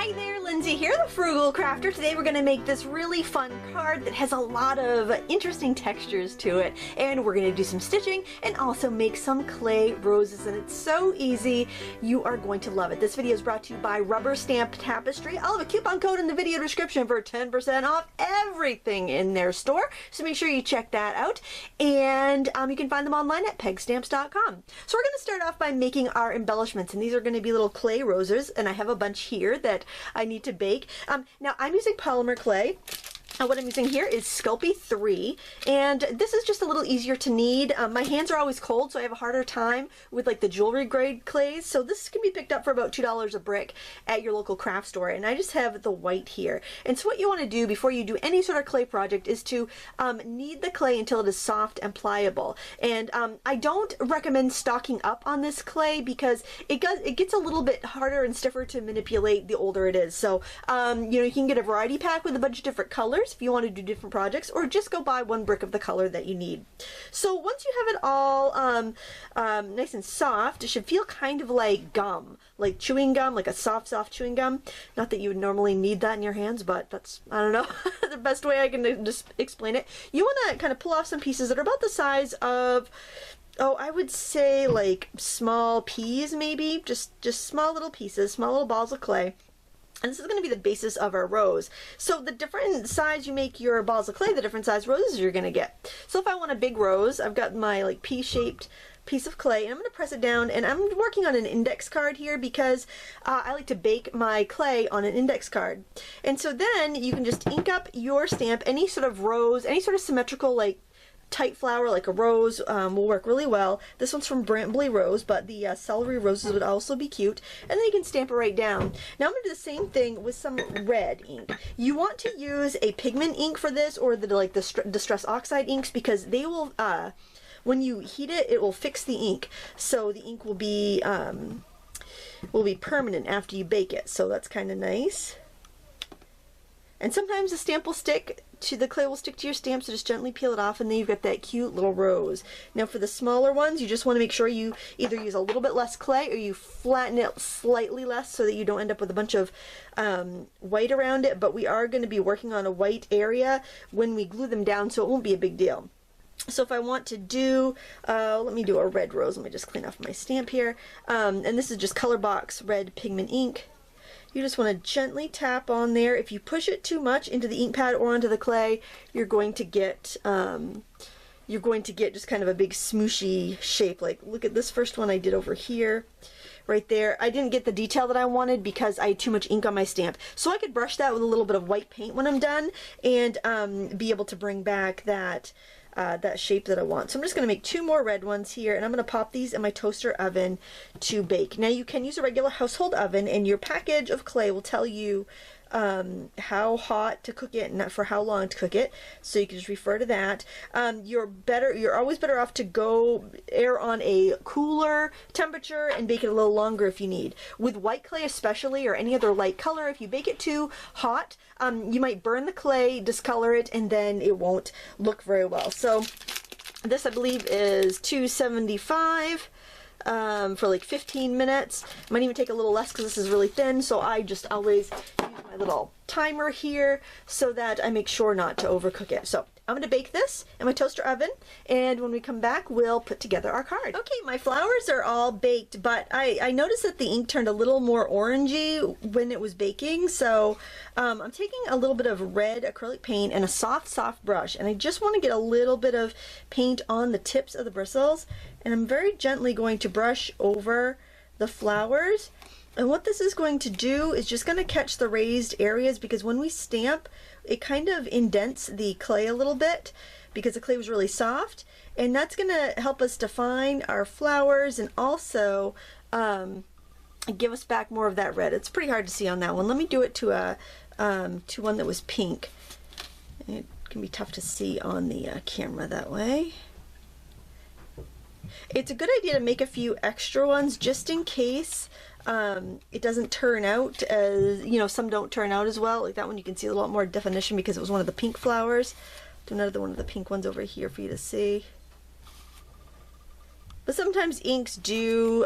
Hi there, Lindsay here, the Frugal Crafter. Today we're going to make this really fun card that has a lot of interesting textures to it. And we're going to do some stitching and also make some clay roses. And it's so easy. You are going to love it. This video is brought to you by Rubber Stamp Tapestry. I'll have a coupon code in the video description for 10% off everything in their store. So make sure you check that out. And you can find them online at pegstamps.com. So we're going to start off by making our embellishments. And these are going to be little clay roses. And I have a bunch here that I need to bake. Now I'm using polymer clay. What I'm using here is Sculpey 3, and this is just a little easier to knead. My hands are always cold, so I have a harder time with like the jewelry grade clays, so this can be picked up for about $2 a brick at your local craft store, and I just have the white here. And so what you want to do before you do any sort of clay project is to knead the clay until it is soft and pliable. And I don't recommend stocking up on this clay because it gets a little bit harder and stiffer to manipulate the older it is. So you can get a variety pack with a bunch of different colors if you want to do different projects, or just go buy one brick of the color that you need. So once you have it all nice and soft, it should feel kind of like gum, like chewing gum, like a soft chewing gum. Not that you would normally need that in your hands, but that's, I don't know, the best way I can just explain it. You want to kind of pull off some pieces that are about the size of, I would say like small peas maybe, just small little pieces, small little balls of clay. And this is going to be the basis of our rose. So the different size you make your balls of clay, the different size roses you're going to get. So if I want a big rose, I've got my like pea-shaped piece of clay, and I'm going to press it down, and I'm working on an index card here because I like to bake my clay on an index card. And so then you can just ink up your stamp. Any sort of rose, any sort of symmetrical like tight flower like a rose will work really well. This one's from Brambly Rose, but the celery roses would also be cute. And then you can stamp it right down. Now I'm going to do the same thing with some red ink. You want to use a pigment ink for this, or the Distress Oxide inks, because they will, when you heat it, it will fix the ink. So the ink will be permanent after you bake it. So that's kind of nice. And sometimes the stamp will stick to, the clay will stick to your stamp, so just gently peel it off, and then you've got that cute little rose. Now for the smaller ones, you just want to make sure you either use a little bit less clay or you flatten it slightly less so that you don't end up with a bunch of white around it, but we are going to be working on a white area when we glue them down, so it won't be a big deal. So if I want to do, let me do a red rose. Let me just clean off my stamp here. And this is just Color Box red pigment ink. You just want to gently tap on there. If you push it too much into the ink pad or onto the clay, you're going to get just kind of a big smooshy shape. Like, look at this first one I did over here, right there. I didn't get the detail that I wanted because I had too much ink on my stamp. So I could brush that with a little bit of white paint when I'm done, and be able to bring back that shape that I want. So I'm just going to make 2 more red ones here, and I'm going to pop these in my toaster oven to bake. Now you can use a regular household oven, and your package of clay will tell you how hot to cook it and for how long to cook it, so you can just refer to that. You're always better off to go err on a cooler temperature and bake it a little longer if you need. With white clay especially, or any other light color, if you bake it too hot, you might burn the clay, discolor it, and then it won't look very well. So this, I believe, is 275 for like 15 minutes. Might even take a little less because this is really thin, so I just always use my little timer here so that I make sure not to overcook it. So I'm going to bake this in my toaster oven, and when we come back, we'll put together our card. Okay, my flowers are all baked, but I noticed that the ink turned a little more orangey when it was baking, so I'm taking a little bit of red acrylic paint and a soft brush, and I just want to get a little bit of paint on the tips of the bristles, and I'm very gently going to brush over the flowers. And what this is going to do is just going to catch the raised areas, because when we stamp, it kind of indents the clay a little bit because the clay was really soft, and that's going to help us define our flowers and also give us back more of that red. It's pretty hard to see on that one. Let me do it to one that was pink. It can be tough to see on the camera that way. It's a good idea to make a few extra ones just in case it doesn't turn out as, some don't turn out as well. Like that one, you can see a lot more definition because it was one of the pink flowers. Do another one of the pink ones over here for you to see. But sometimes inks do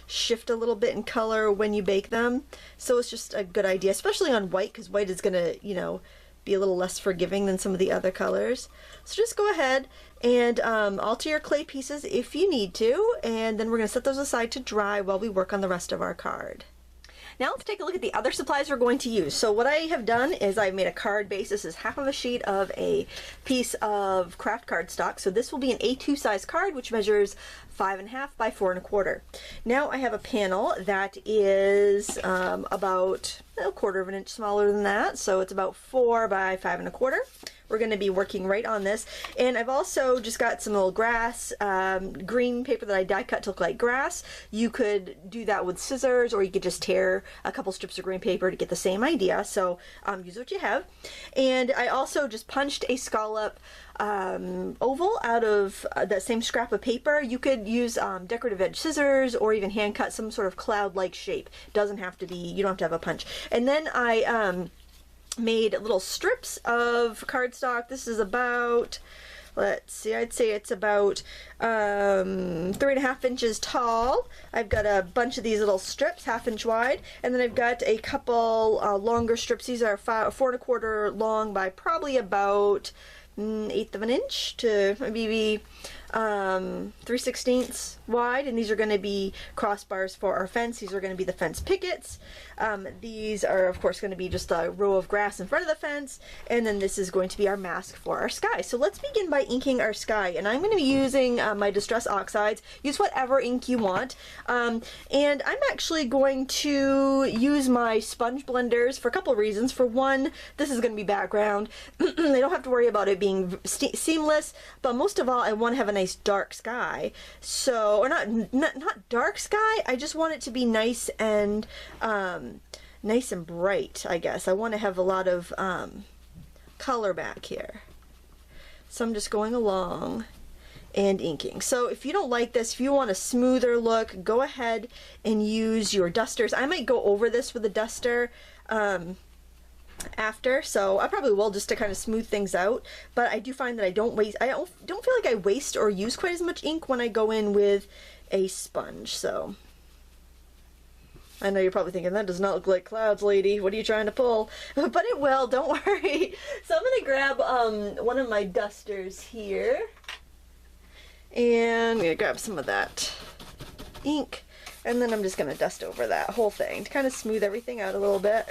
shift a little bit in color when you bake them. So it's just a good idea, especially on white, because white is gonna, you know, be a little less forgiving than some of the other colors. So just go ahead and alter your clay pieces if you need to, and then we're gonna set those aside to dry while we work on the rest of our card. Now let's take a look at the other supplies we're going to use. So what I have done is I've made a card base. This is half of a sheet of a piece of kraft cardstock. So this will be an A2 size card, which measures 5.5 by 4.25. Now I have a panel that is about a 1/4 of an inch smaller than that. So it's about 4 by 5.25. We're going to be working right on this, and I've also just got some little grass green paper that I die cut to look like grass. You could do that with scissors, or you could just tear a couple strips of green paper to get the same idea. So use what you have. And I also just punched a scallop oval out of that same scrap of paper. You could use decorative edge scissors, or even hand cut some sort of cloud-like shape. Doesn't have to be, you don't have to have a punch. And then I made little strips of cardstock. This is about, let's see, I'd say it's about 3.5 inches tall. I've got a bunch of these little strips, 1/2 inch wide, and then I've got a couple longer strips. These are 4.25 long by probably about 1/8 of an inch to maybe 3/16 wide, and these are going to be crossbars for our fence. These are going to be the fence pickets. These are of course going to be just a row of grass in front of the fence, and then this is going to be our mask for our sky. So let's begin by inking our sky, and I'm going to be using my Distress Oxides. Use whatever ink you want, and I'm actually going to use my sponge blenders for a couple of reasons. For one, this is going to be background. I don't have to worry about it being seamless, but most of all I want to have a nice dark sky. So, or not dark sky, I just want it to be nice and bright, I guess. I want to have a lot of color back here. So I'm just going along and inking. So if you don't like this, if you want a smoother look, go ahead and use your dusters. I might go over this with a duster after, so I probably will, just to kind of smooth things out. But I do find that I don't feel like I waste or use quite as much ink when I go in with a sponge. So I know you're probably thinking, that does not look like clouds, lady. What are you trying to pull? But it will, don't worry. So I'm gonna grab one of my dusters here, and I'm gonna grab some of that ink, and then I'm just gonna dust over that whole thing to kind of smooth everything out a little bit.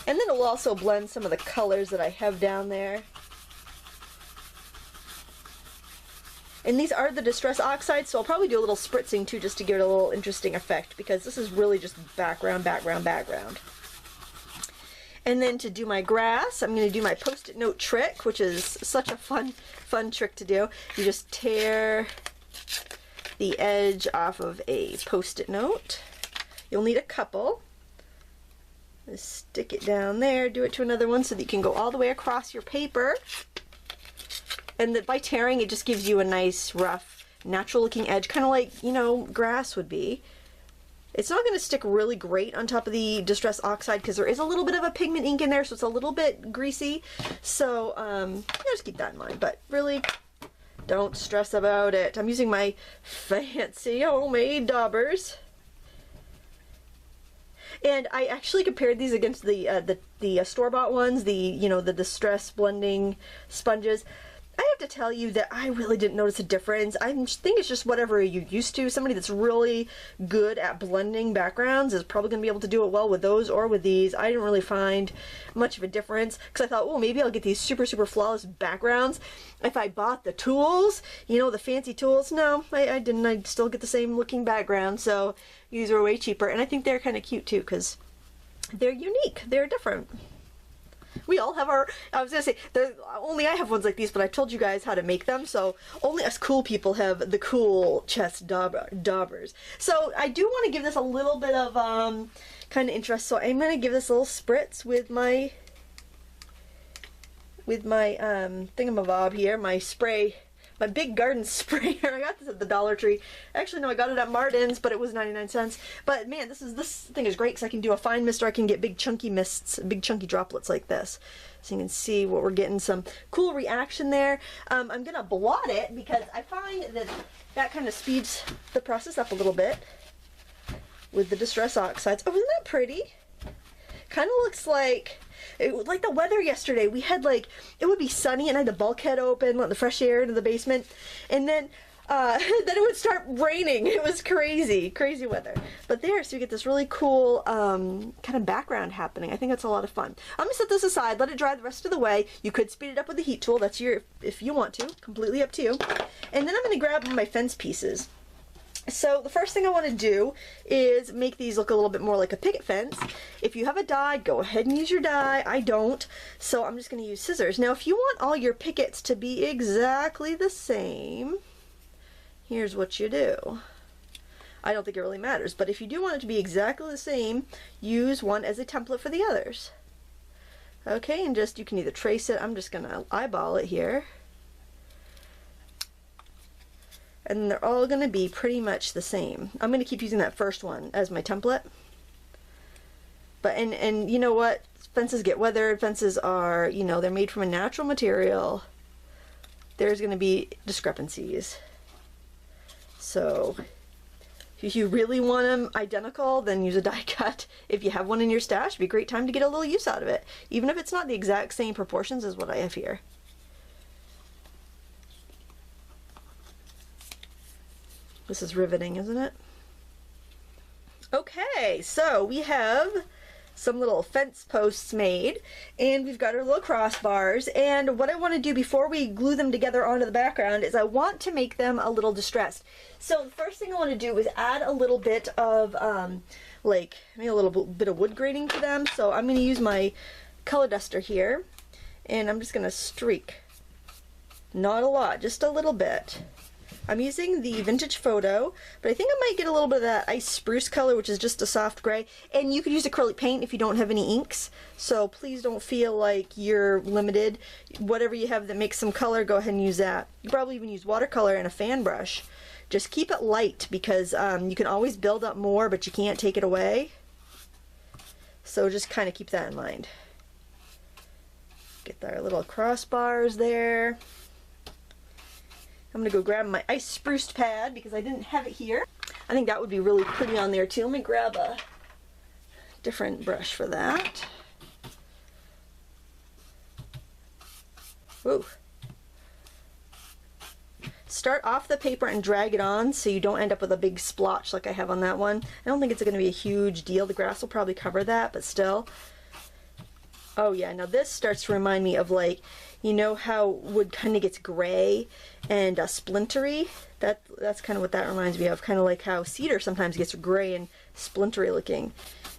And then it will also blend some of the colors that I have down there. And these are the Distress Oxides, so I'll probably do a little spritzing too, just to give it a little interesting effect, because this is really just background, background, background. And then to do my grass, I'm going to do my Post-it note trick, which is such a fun trick to do. You just tear the edge off of a Post-it note. You'll need a couple. Just stick it down there, do it to another one so that you can go all the way across your paper. And that by tearing, it just gives you a nice, rough, natural looking edge, kind of like, you know, grass would be. It's not going to stick really great on top of the Distress Oxide because there is a little bit of a pigment ink in there, so it's a little bit greasy. So just keep that in mind, but really don't stress about it. I'm using my fancy homemade daubers. And I actually compared these against the store-bought ones, the Distress blending sponges. I have to tell you that I really didn't notice a difference. I think it's just whatever you're used to. Somebody that's really good at blending backgrounds is probably going to be able to do it well with those or with these. I didn't really find much of a difference because I thought, well, maybe I'll get these super, super flawless backgrounds if I bought the tools, the fancy tools. No, I didn't. I'd still get the same looking background. So these are way cheaper, and I think they're kind of cute too because they're unique. They're different. We all have our, I was going to say, only I have ones like these, but I've told you guys how to make them, so only us cool people have the cool chest daubers. So I do want to give this a little bit of kind of interest, so I'm going to give this a little spritz with my thingamabob here, my spray my big garden sprayer. I got this at the Dollar Tree. Actually, no, I got it at Martin's, but it was 99 cents. But man, this thing is great because I can do a fine mist, or I can get big chunky mists, big chunky droplets like this. So you can see what we're getting, some cool reaction there. I'm gonna blot it because I find that kind of speeds the process up a little bit with the Distress Oxides. Oh, isn't that pretty? Kind of looks like the weather yesterday. We had it would be sunny and I had the bulkhead open, let the fresh air into the basement, and then then it would start raining. It was crazy weather. But there, so you get this really cool kind of background happening. I think that's a lot of fun. I'm gonna set this aside, let it dry the rest of the way. You could speed it up with the heat tool. That's if you want to, completely up to you. And then I'm gonna grab my fence pieces. So the first thing I want to do is make these look a little bit more like a picket fence. If you have a die, go ahead and use your die. I don't, so I'm just going to use scissors. Now if you want all your pickets to be exactly the same, here's what you do. I don't think it really matters, but if you do want it to be exactly the same, use one as a template for the others. Okay, and you can either trace it. I'm just going to eyeball it here. And they're all going to be pretty much the same. I'm going to keep using that first one as my template. But and you know what? Fences get weathered. Fences are, you know, they're made from a natural material. There's going to be discrepancies. So if you really want them identical, then use a die cut. If you have one in your stash, it'd be a great time to get a little use out of it. Even if it's not the exact same proportions as what I have here. This is riveting, isn't it? Okay, so we have some little fence posts made, and we've got our little crossbars, and what I want to do before we glue them together onto the background is I want to make them a little distressed. So the first thing I want to do is add a little bit of maybe a little bit of wood graining to them. So I'm going to use my color duster here, and I'm just going to streak. Not a lot, just a little bit. I'm using the Vintage Photo, but I think I might get a little bit of that ice spruce color, which is just a soft gray. And you could use acrylic paint if you don't have any inks, so please don't feel like you're limited. Whatever you have that makes some color, go ahead and use that. You can probably even use watercolor and a fan brush. Just keep it light because you can always build up more, but you can't take it away. So just kind of keep that in mind. Get our little crossbars there. I'm going to go grab my ice spruced pad because I didn't have it here. I think that would be really pretty on there too. Let me grab a different brush for that. Ooh. Start off the paper and drag it on so you don't end up with a big splotch like I have on that one. I don't think it's going to be a huge deal. The grass will probably cover that, but still. Oh yeah, now this starts to remind me of you know how wood kind of gets gray and splintery? That's kind of what that reminds me of. Kind of like how cedar sometimes gets gray and splintery looking.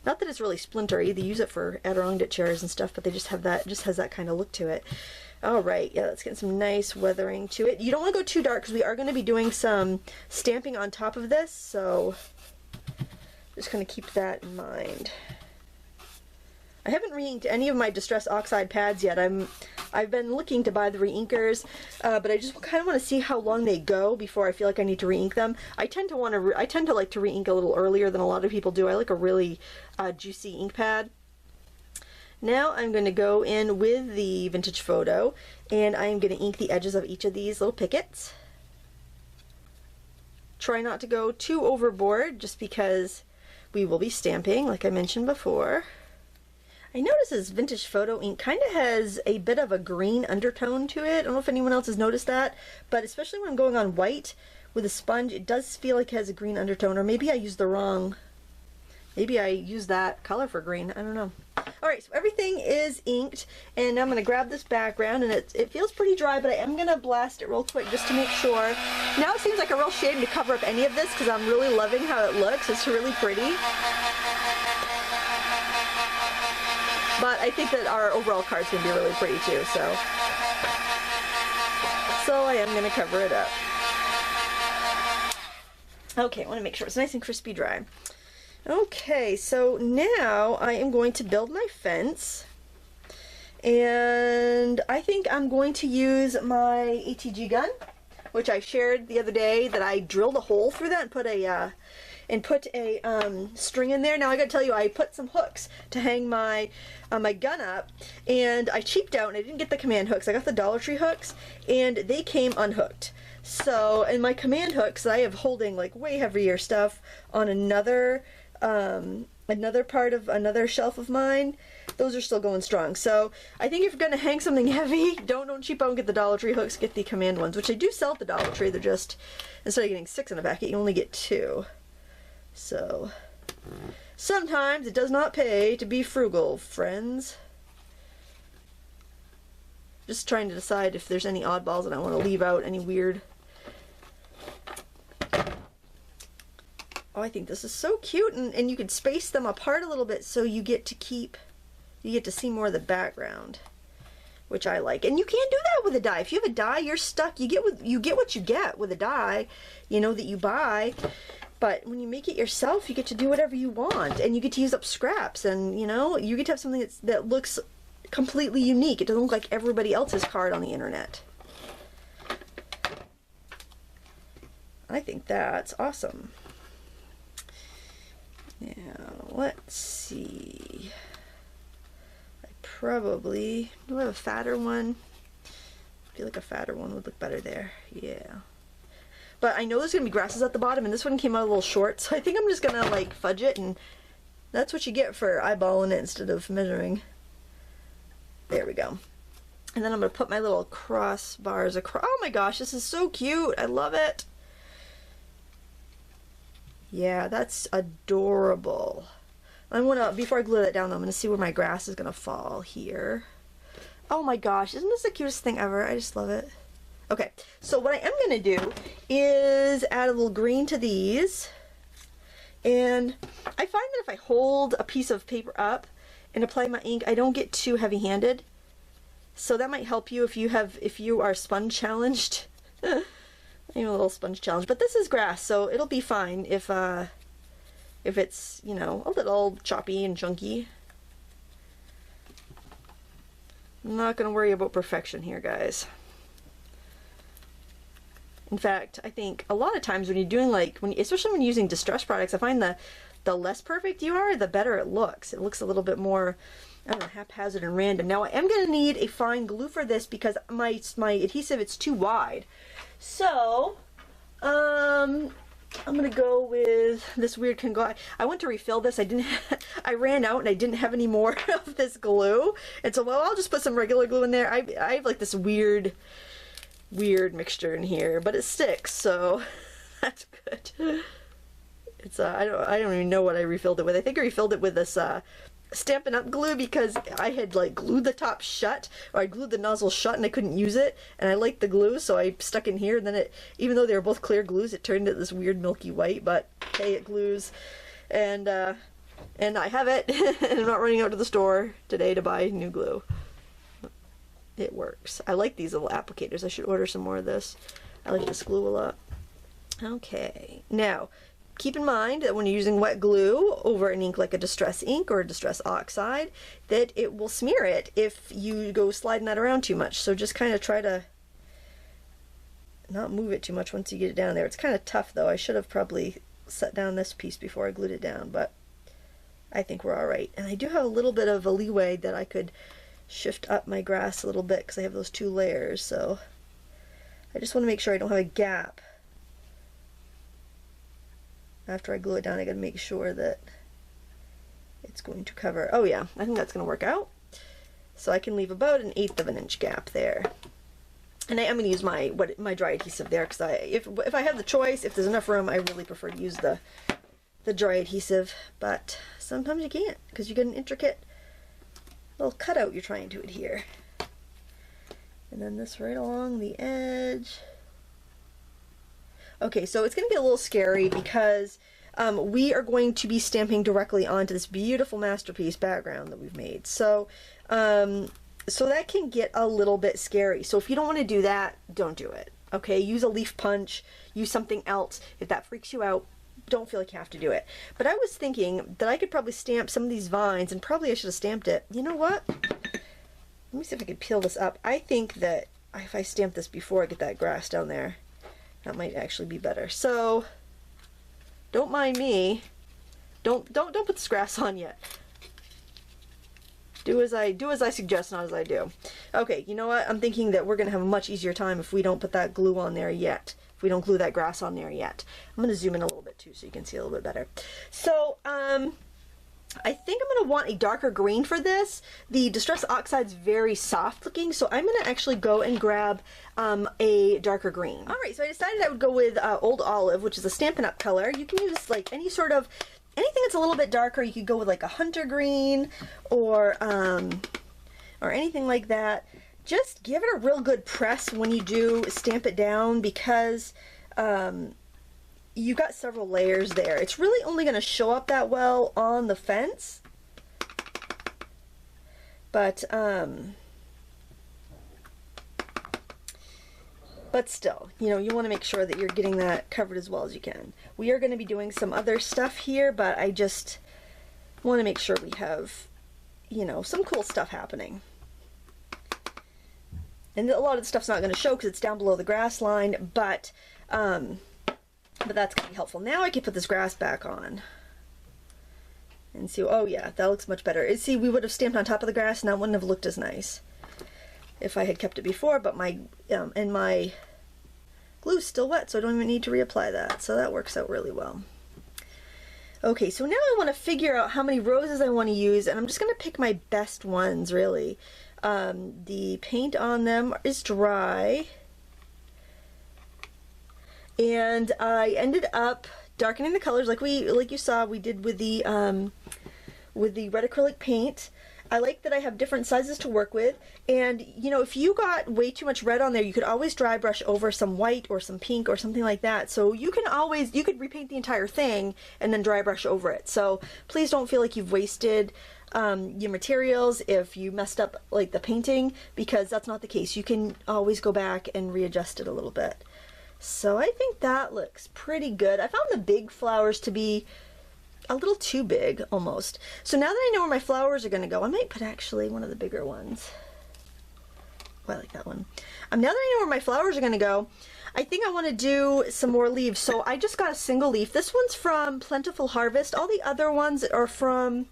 Not that it's really splintery. They use it for Adirondack chairs and stuff, but they just have that. Just has that kind of look to it. All right, yeah, let's get some nice weathering to it. You don't want to go too dark because we are going to be doing some stamping on top of this, so just going to keep that in mind. I haven't re-inked any of my Distress Oxide pads yet. I've been looking to buy the re-inkers, but I just kind of want to see how long they go before I feel like I need to re-ink them. I tend to like to re-ink a little earlier than a lot of people do. I like a really juicy ink pad. Now I'm going to go in with the Vintage Photo, and I am going to ink the edges of each of these little pickets. Try not to go too overboard, just because we will be stamping, like I mentioned before. I notice this Vintage Photo ink kind of has a bit of a green undertone to it. I don't know if anyone else has noticed that, but especially when I'm going on white with a sponge, it does feel like it has a green undertone, or maybe I used the wrong, maybe I used that color for green, I don't know. Alright, so everything is inked, and I'm going to grab this background, and it feels pretty dry, but I am going to blast it real quick just to make sure. Now it seems like a real shame to cover up any of this because I'm really loving how it looks. It's really pretty. But I think that our overall card's going to be really pretty too, so I am going to cover it up. Okay, I want to make sure it's nice and crispy dry. Okay, so now I am going to build my fence, and I think I'm going to use my ATG gun. which I shared the other day, that I drilled a hole through that and put a string in there. Now I gotta tell you, I put some hooks to hang my my gun up, and I cheaped out and I didn't get the command hooks. I got the Dollar Tree hooks, and they came unhooked. So, and my command hooks I have holding like way heavier stuff on another another part of another shelf of mine, those are still going strong. So I think if you're gonna hang something heavy, don't cheap out and get the Dollar Tree hooks, get the command ones, which I do sell at the Dollar Tree. They're just, instead of getting 6 in a packet, you only get 2. So sometimes it does not pay to be frugal, friends. Just trying to decide if there's any oddballs and I want to leave out, any weird. Oh, I think this is so cute, and you could space them apart a little bit so you get to see more of the background, which I like. And you can't do that with a die. If you have a die, you're stuck. You get what you get with a die, you know, that you buy. But when you make it yourself, you get to do whatever you want, and you get to use up scraps, and you know, you get to have something that looks completely unique. It doesn't look like everybody else's card on the internet. I think that's awesome. Now, let's see. I probably, do I have a fatter one? I feel like a fatter one would look better there. Yeah. But I know there's going to be grasses at the bottom, and this one came out a little short, so I think I'm just going to like fudge it, and that's what you get for eyeballing it instead of measuring. There we go. And then I'm going to put my little crossbars across. Oh my gosh, this is so cute. I love it. Yeah, that's adorable. I want to, before I glue that down though, I'm going to see where my grass is going to fall here. Oh my gosh, isn't this the cutest thing ever? I just love it. Okay, so what I am going to do is add a little green to these. And I find that if I hold a piece of paper up and apply my ink, I don't get too heavy-handed. So that might help you if you are sponge challenged. You know, a little sponge challenge, but this is grass, so it'll be fine if it's, you know, a little choppy and chunky. I'm not gonna worry about perfection here, guys. In fact, I think a lot of times when you're doing especially when you're using distress products, I find the less perfect you are, the better it looks. It looks a little bit more, I don't know, haphazard and random. Now I am gonna need a fine glue for this because my adhesive, it's too wide. So, I'm gonna go with this weird Congo. I went to refill this. I ran out and I didn't have any more of this glue. And so, well, I'll just put some regular glue in there. I have like this weird mixture in here, but it sticks, so that's good. It's I don't even know what I refilled it with. I think I refilled it with this Stampin' Up! Glue because I had like glued the top shut, or I glued the nozzle shut and I couldn't use it, and I liked the glue, so I stuck in here, and then it, even though they were both clear glues, it turned into this weird milky white, but hey, it glues. And I have it, and I'm not running out to the store today to buy new glue. It works. I like these little applicators. I should order some more of this. I like this glue a lot. Okay, now keep in mind that when you're using wet glue over an ink like a Distress ink or a Distress Oxide, that it will smear it if you go sliding that around too much. So just kind of try to not move it too much once you get it down there. It's kind of tough though. I should have probably set down this piece before I glued it down, but I think we're all right. And I do have a little bit of a leeway that I could shift up my grass a little bit because I have those 2 layers. So I just want to make sure I don't have a gap. After I glue it down, I gotta make sure that it's going to cover. Oh yeah, I think that's gonna work out. So I can leave about an 1/8 of an inch gap there. And I am gonna use my dry adhesive there because if I have the choice, if there's enough room, I really prefer to use the dry adhesive. But sometimes you can't because you get an intricate little cutout you're trying to adhere. And then this right along the edge. Okay, so it's going to be a little scary because we are going to be stamping directly onto this beautiful masterpiece background that we've made. So, so that can get a little bit scary. So if you don't want to do that, don't do it. Okay, use a leaf punch, use something else. If that freaks you out, don't feel like you have to do it. But I was thinking that I could probably stamp some of these vines, and probably I should have stamped it. You know what? Let me see if I can peel this up. I think that if I stamp this before I get that grass down there, That might actually be better. So don't mind me. Don't put this grass on yet. Do as I suggest, not as I do. Okay, you know what? I'm thinking that we're gonna have a much easier time if we don't put that glue on there yet. If we don't glue that grass on there yet. I'm gonna zoom in a little bit too so you can see a little bit better. So I think I'm gonna want a darker green for this. The Distress Oxide's very soft looking, so I'm gonna actually go and grab a darker green. All right, so I decided I would go with Old Olive, which is a Stampin' Up color. You can use like any sort of anything that's a little bit darker. You could go with like a hunter green or anything like that. Just give it a real good press when you do stamp it down, because you've got several layers there. It's really only going to show up that well on the fence, but still, you know, you want to make sure that you're getting that covered as well as you can. We are going to be doing some other stuff here, but I just want to make sure we have, you know, some cool stuff happening. And a lot of the stuff's not going to show because it's down below the grass line, but that's going to be helpful. Now I can put this grass back on and see. Oh yeah, that looks much better. See, we would have stamped on top of the grass and that wouldn't have looked as nice if I had kept it before, but my and my glue's still wet, so I don't even need to reapply that, so that works out really well. Okay, so now I want to figure out how many roses I want to use, and I'm just going to pick my best ones, really. The paint on them is dry, and I ended up darkening the colors like you saw we did with the red acrylic paint. I like that I have different sizes to work with, and you know, if you got way too much red on there, you could always dry brush over some white or some pink or something like that. So you could repaint the entire thing and then dry brush over it. So please don't feel like you've wasted your materials if you messed up like the painting, because that's not the case. You can always go back and readjust it a little bit. So I think that looks pretty good. I found the big flowers to be a little too big almost. So now that I know where my flowers are going to go, I might put actually one of the bigger ones. Oh, I like that one. Now that I know where my flowers are going to go, I think I want to do some more leaves. So I just got a single leaf. This one's from Plentiful Harvest. All the other ones are from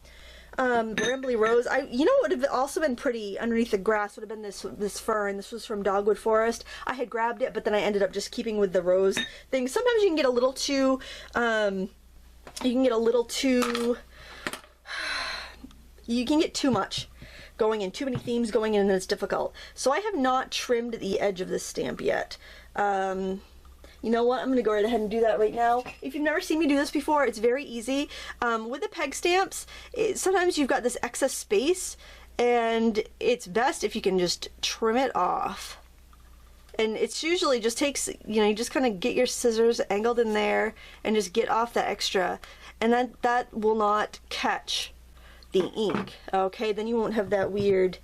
Brambly Rose. You know what would have also been pretty underneath the grass would have been this fern. This was from Dogwood Forest. I had grabbed it, but then I ended up just keeping with the rose thing. Sometimes you can get a little too you can get too much going in, too many themes going in, and it's difficult. So I have not trimmed the edge of this stamp yet. You know what, I'm going to go right ahead and do that right now. If you've never seen me do this before, it's very easy. With the peg stamps, sometimes you've got this excess space, and it's best if you can just trim it off. And it's usually just takes, you know, you just kind of get your scissors angled in there and just get off that extra, and then that will not catch the ink. Okay, then you won't have that weird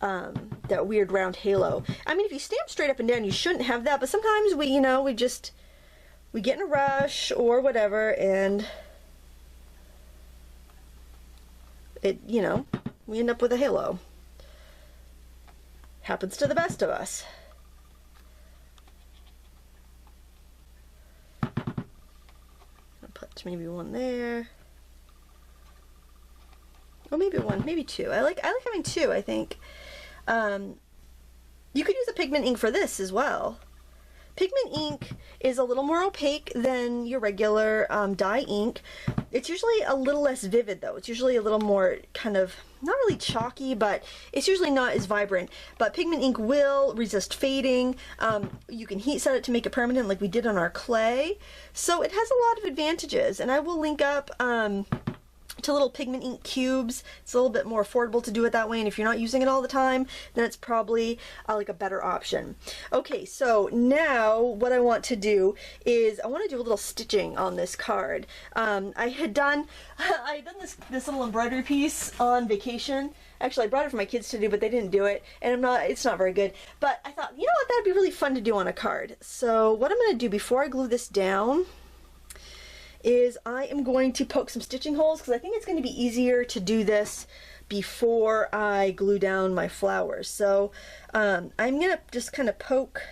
round halo. I mean, if you stamp straight up and down, you shouldn't have that, but sometimes we get in a rush or whatever, and it, you know, we end up with a halo. Happens to the best of us. Put maybe one there. Or maybe one, maybe two. I like having two, I think. You could use a pigment ink for this as well. Pigment ink is a little more opaque than your regular dye ink. It's usually a little less vivid though. It's usually a little more kind of, not really chalky, but it's usually not as vibrant. But pigment ink will resist fading. You can heat set it to make it permanent like we did on our clay. So it has a lot of advantages, and I will link up to little pigment ink cubes. It's a little bit more affordable to do it that way, and if you're not using it all the time, then it's probably like a better option. Okay, so now what I want to do is I want to do a little stitching on this card. I had done this little embroidery piece on vacation. Actually, I brought it for my kids to do, but they didn't do it, and it's not very good. But I thought, you know what, that'd be really fun to do on a card. So what I'm going to do before I glue this down is I am going to poke some stitching holes, because I think it's going to be easier to do this before I glue down my flowers. So I'm going to just kind of poke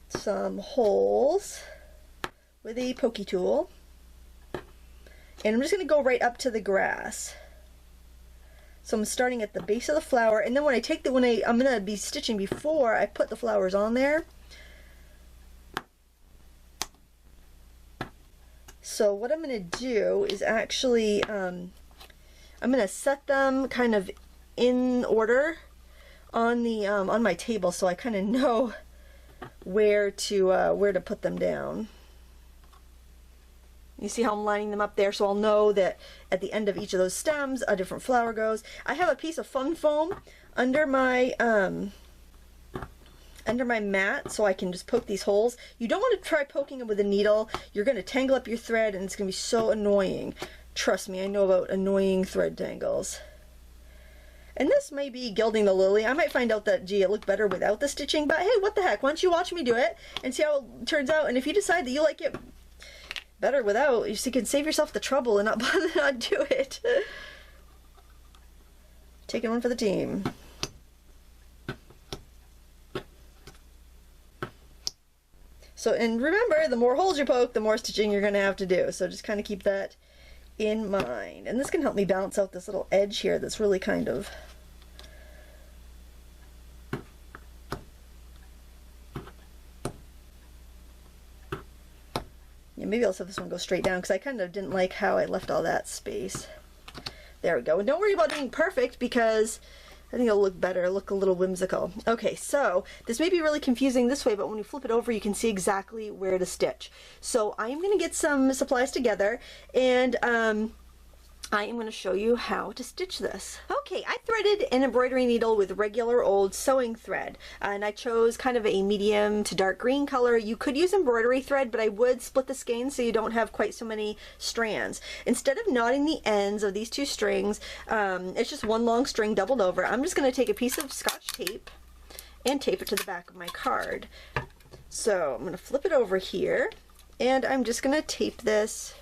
some holes with a pokey tool, and I'm just going to go right up to the grass. So I'm starting at the base of the flower, and then when I take the, I'm going to be stitching before I put the flowers on there. So what I'm going to do is actually, I'm going to set them kind of in order on the on my table, so I kind of know where to put them down. You see how I'm lining them up there, so I'll know that at the end of each of those stems a different flower goes. I have a piece of fun foam under my mat, so I can just poke these holes. You don't want to try poking them with a needle. You're going to tangle up your thread, and it's going to be so annoying. Trust me, I know about annoying thread tangles. And this may be gilding the lily. I might find out that, gee, it looked better without the stitching, but hey, what the heck? Why don't you watch me do it and see how it turns out? And if you decide that you like it better without, you can save yourself the trouble and not bother not do it. Taking one for the team. So, and remember, the more holes you poke, the more stitching you're going to have to do. So just kind of keep that in mind. And this can help me balance out this little edge here that's really kind of... Yeah, maybe I'll have this one go straight down, because I kind of didn't like how I left all that space. There we go. And don't worry about being perfect, because I think it'll look better, look a little whimsical. Okay, so this may be really confusing this way, but when you flip it over, you can see exactly where to stitch. So I'm going to get some supplies together, and I am going to show you how to stitch this. Okay, I threaded an embroidery needle with regular old sewing thread, and I chose kind of a medium to dark green color. You could use embroidery thread, but I would split the skein so you don't have quite so many strands. Instead of knotting the ends of these two strings, it's just one long string doubled over. I'm just going to take a piece of Scotch tape and tape it to the back of my card. So I'm going to flip it over here, and I'm just going to tape this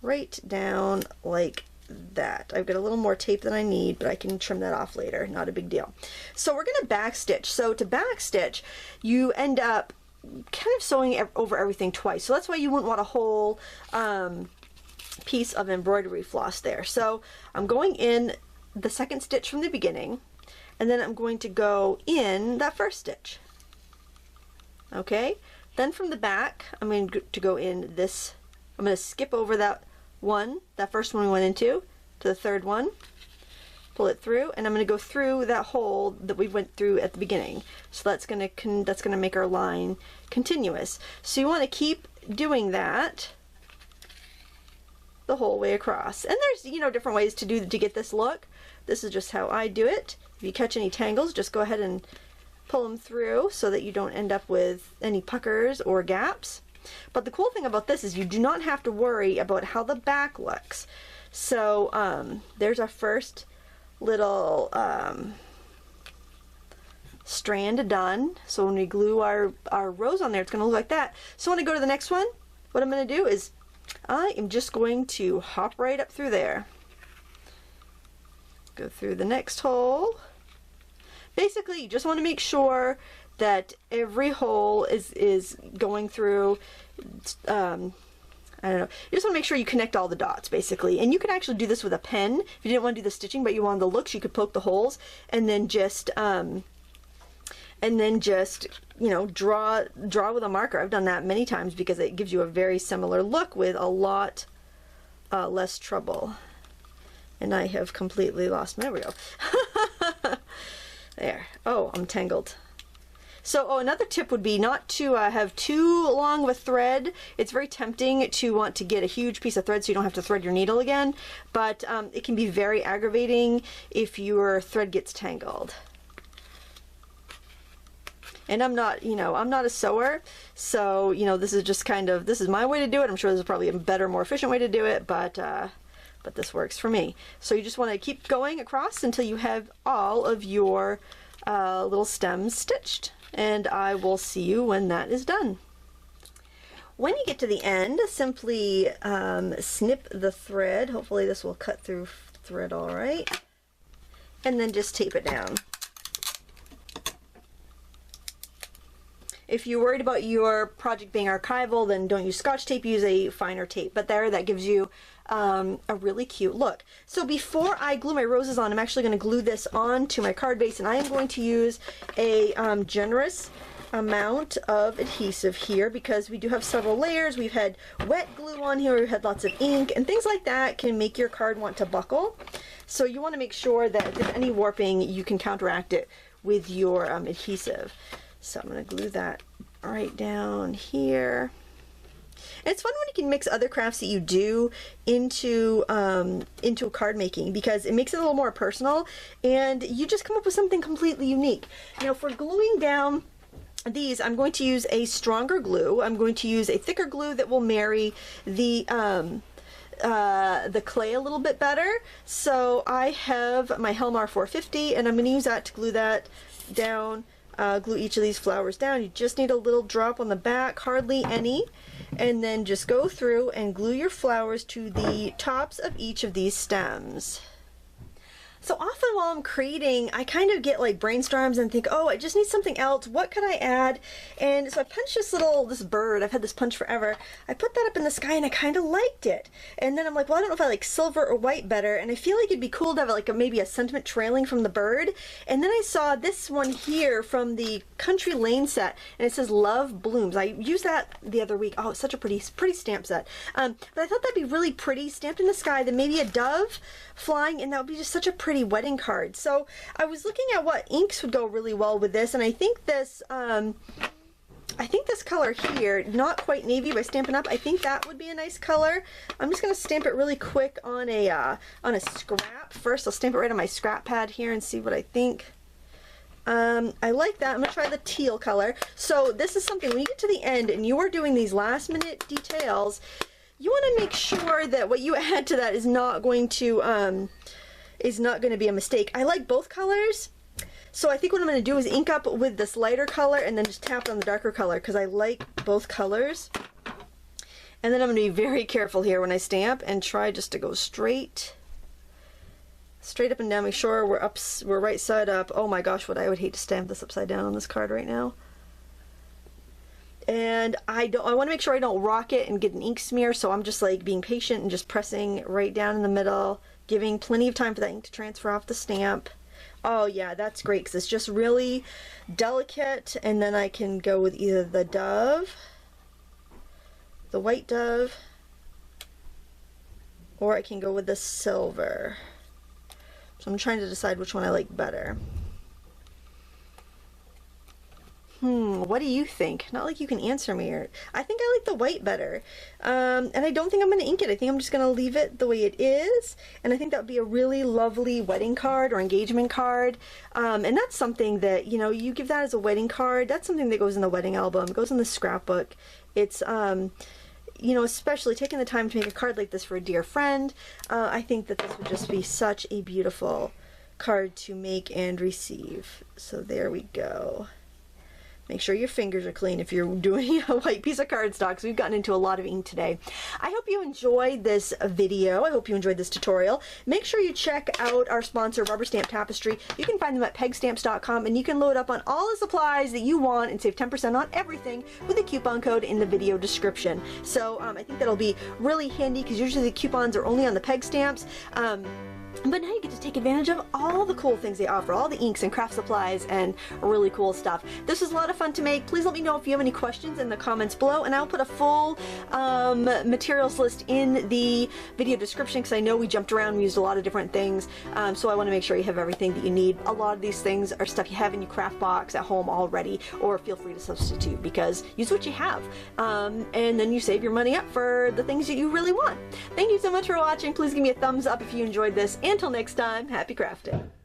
right down like that. I've got a little more tape than I need, but I can trim that off later, not a big deal. So we're going to back stitch. So to back stitch, you end up kind of sewing over everything twice. So that's why you wouldn't want a whole piece of embroidery floss there. So I'm going in the second stitch from the beginning, and then I'm going to go in that first stitch. Okay, then from the back, I'm going to go in this. I'm going to skip over that first one we went into, to the third one, pull it through, and I'm going to go through that hole that we went through at the beginning. So that's going to make our line continuous. So you want to keep doing that the whole way across. And there's, you know, different ways to get this look. This is just how I do it. If you catch any tangles, just go ahead and pull them through so that you don't end up with any puckers or gaps. But the cool thing about this is you do not have to worry about how the back looks. So there's our first little strand done. So when we glue our rose on there, it's going to look like that. So when I go to the next one, what I'm going to do is I am just going to hop right up through there. Go through the next hole. Basically, you just want to make sure that every hole is going through, I don't know, you just want to make sure you connect all the dots, basically. And you can actually do this with a pen. If you didn't want to do the stitching, but you wanted the looks, you could poke the holes and then just, you know, draw with a marker. I've done that many times because it gives you a very similar look with a lot less trouble. And I have completely lost my, there we go. There. Oh, I'm tangled. So, another tip would be not to have too long of a thread. It's very tempting to want to get a huge piece of thread so you don't have to thread your needle again, but it can be very aggravating if your thread gets tangled. And I'm not, you know, I'm not a sewer, so, you know, this is just kind of, this is my way to do it. I'm sure there's probably a better, more efficient way to do it, but this works for me. So you just want to keep going across until you have all of your little stems stitched. And I will see you when that is done. When you get to the end, simply snip the thread. Hopefully this will cut through thread all right. And then just tape it down. If you're worried about your project being archival, then don't use Scotch tape, use a finer tape. But there, that gives you a really cute look. So before I glue my roses on, I'm actually going to glue this onto my card base, and I am going to use a generous amount of adhesive here because we do have several layers. We've had wet glue on here, we've had lots of ink, and things like that can make your card want to buckle. So you want to make sure that if there's any warping, you can counteract it with your adhesive. So I'm going to glue that right down here. And it's fun when you can mix other crafts that you do into card making, because it makes it a little more personal and you just come up with something completely unique. Now for gluing down these, I'm going to use a stronger glue. I'm going to use a thicker glue that will marry the clay a little bit better. So I have my Helmar 450 and I'm going to use that to glue that down. Glue each of these flowers down. You just need a little drop on the back, hardly any, and then just go through and glue your flowers to the tops of each of these stems. So often while I'm creating, I kind of get like brainstorms and think, oh, I just need something else. What could I add? And so I punched this bird. I've had this punch forever. I put that up in the sky and I kind of liked it. And then I'm like, well, I don't know if I like silver or white better. And I feel like it'd be cool to have like maybe a sentiment trailing from the bird. And then I saw this one here from the Country Lane set, and it says Love Blooms. I used that the other week. Oh, it's such a pretty stamp set. But I thought that'd be really pretty, stamped in the sky. Then maybe a dove flying, and that would be just such a pretty wedding card. So I was looking at what inks would go really well with this, and I think this color here, not quite navy by Stampin' Up, I think that would be a nice color. I'm just going to stamp it really quick on a scrap first. I'll stamp it right on my scrap pad here and see what I think. I like that. I'm going to try the teal color. So this is something, when you get to the end and you are doing these last minute details, you want to make sure that what you add to that is not going to be a mistake. I like both colors, so I think what I'm going to do is ink up with this lighter color and then just tap on the darker color because I like both colors. And then I'm going to be very careful here when I stamp and try just to go straight up and down. Make sure we're right side up. Oh my gosh, I would hate to stamp this upside down on this card right now. And I want to make sure I don't rock it and get an ink smear, so I'm just like being patient and just pressing right down in the middle, giving plenty of time for that ink to transfer off the stamp. Oh yeah, that's great because it's just really delicate. And then I can go with either the dove, the white dove, or I can go with the silver. So I'm trying to decide which one I like better. What do you think? Not like you can answer me. I think I like the white better. And I don't think I'm going to ink it. I think I'm just going to leave it the way it is. And I think that would be a really lovely wedding card or engagement card. And that's something that, you know, you give that as a wedding card. That's something that goes in the wedding album. It goes in the scrapbook. It's, you know, especially taking the time to make a card like this for a dear friend. I think that this would just be such a beautiful card to make and receive. So there we go. Make sure your fingers are clean if you're doing a white piece of cardstock, because we've gotten into a lot of ink today. I hope you enjoyed this video. I hope you enjoyed this tutorial. Make sure you check out our sponsor, Rubber Stamp Tapestry. You can find them at pegstamps.com, and you can load up on all the supplies that you want and save 10% on everything with a coupon code in the video description. So I think that'll be really handy because usually the coupons are only on the Peg Stamps. But now you get to take advantage of all the cool things they offer, all the inks and craft supplies and really cool stuff. This was a lot of fun to make. Please let me know if you have any questions in the comments below, and I'll put a full materials list in the video description because I know we jumped around and used a lot of different things, so I want to make sure you have everything that you need. A lot of these things are stuff you have in your craft box at home already, or feel free to substitute because use what you have, and then you save your money up for the things that you really want. Thank you so much for watching. Please give me a thumbs up if you enjoyed this. Until next time, happy crafting!